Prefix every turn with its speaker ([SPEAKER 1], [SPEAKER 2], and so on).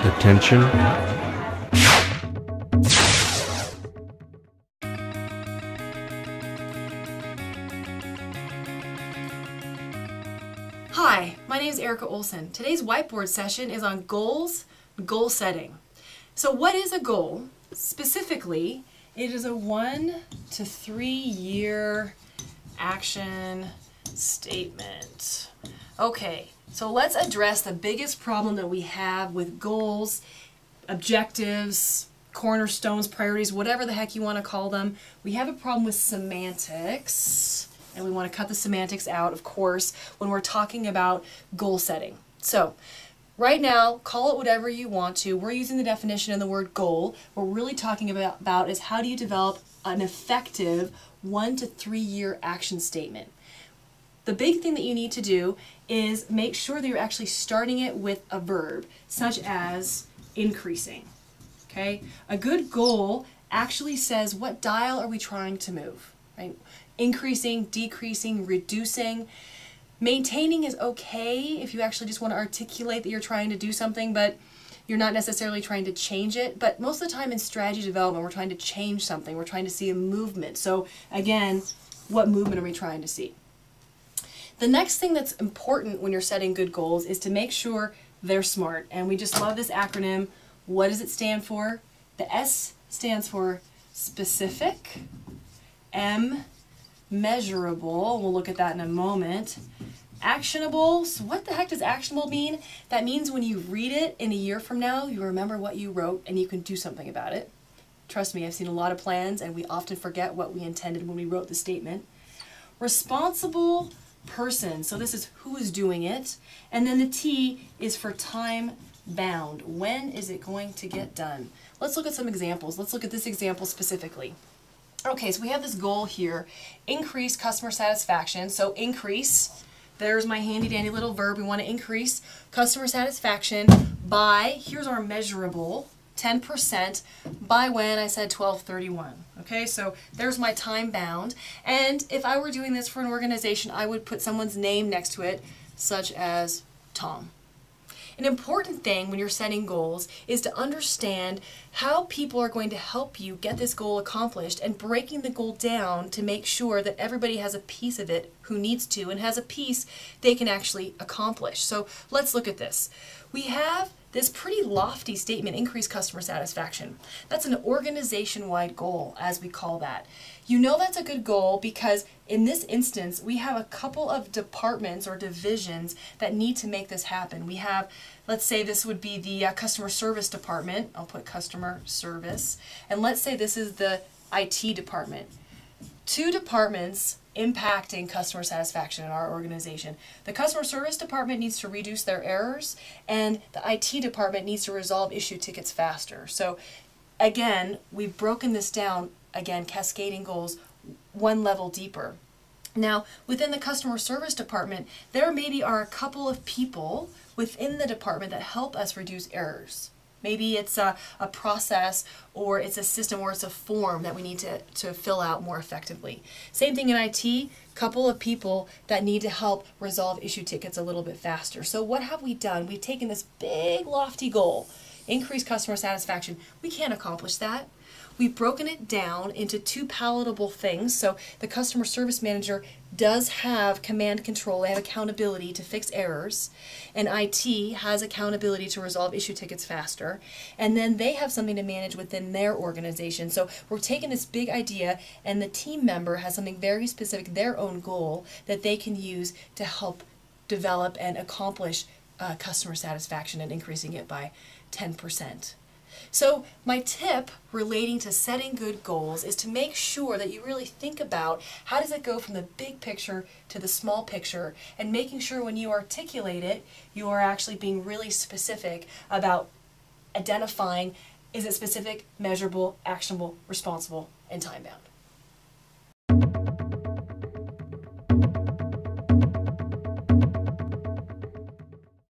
[SPEAKER 1] Attention.
[SPEAKER 2] Hi, my name is Erica Olson. Today's whiteboard session is on goals, goal setting. So what is a goal? Specifically, it is a 1 to 3 year action statement. Okay, so let's address the biggest problem that we have with goals, objectives, cornerstones, priorities, whatever the heck you want to call them. We have a problem with semantics, and we want to cut the semantics out, of course, when we're talking about goal setting. So, right now, call it whatever you want to. We're using the definition in the word goal. What we're really talking about is how do you develop an effective 1 to 3 year action statement. The big thing that you need to do is make sure that you're actually starting it with a verb, such as increasing. Okay? A good goal actually says what dial are we trying to move, right? Increasing, decreasing, reducing. Maintaining is okay if you actually just want to articulate that you're trying to do something, but you're not necessarily trying to change it. But most of the time in strategy development, we're trying to change something. We're trying to see a movement. So again, what movement are we trying to see? The next thing that's important when you're setting good goals is to make sure they're SMART. And we just love this acronym. What does it stand for? The S stands for specific, M, measurable, we'll look at that in a moment, actionable. So what the heck does actionable mean? That means when you read it in a year from now, you remember what you wrote and you can do something about it. Trust me, I've seen a lot of plans and we often forget what we intended when we wrote the statement. Responsible person, so this is who is doing it, and then the T is for time bound. When is it going to get done? Let's look at some examples. Let's look at this example specifically. Okay, so we have this goal here, increase customer satisfaction. So increase, there's my handy dandy little verb. We want to increase customer satisfaction by, here's our measurable, 10% by when? I said 12/31. Okay, so there's my time bound. And if I were doing this for an organization, I would put someone's name next to it, such as Tom. An important thing when you're setting goals is to understand how people are going to help you get this goal accomplished and breaking the goal down to make sure that everybody has a piece of it who needs to and has a piece they can actually accomplish. So let's look at this. We have this pretty lofty statement, increase customer satisfaction. That's an organization-wide goal, as we call that. You know that's a good goal because in this instance, we have a couple of departments or divisions that need to make this happen. We have, let's say this would be the customer service department. I'll put customer service. And let's say this is the IT department. Two departments impacting customer satisfaction in our organization. The customer service department needs to reduce their errors, and the IT department needs to resolve issue tickets faster. So again, we've broken this down, again, cascading goals one level deeper. Now, within the customer service department, there maybe are a couple of people within the department that help us reduce errors. Maybe it's a process, or it's a system, or it's a form that we need to fill out more effectively. Same thing in IT, couple of people that need to help resolve issue tickets a little bit faster. So what have we done? We've taken this big lofty goal, increase customer satisfaction. We can't accomplish that. We've broken it down into two palatable things. So the customer service manager does have command control, they have accountability to fix errors, and IT has accountability to resolve issue tickets faster, and then they have something to manage within their organization. So we're taking this big idea, and the team member has something very specific, their own goal, that they can use to help develop and accomplish customer satisfaction and increasing it by 10%. So my tip relating to setting good goals is to make sure that you really think about how does it go from the big picture to the small picture, and making sure when you articulate it, you are actually being really specific about identifying, is it specific, measurable, actionable, responsible, and time bound.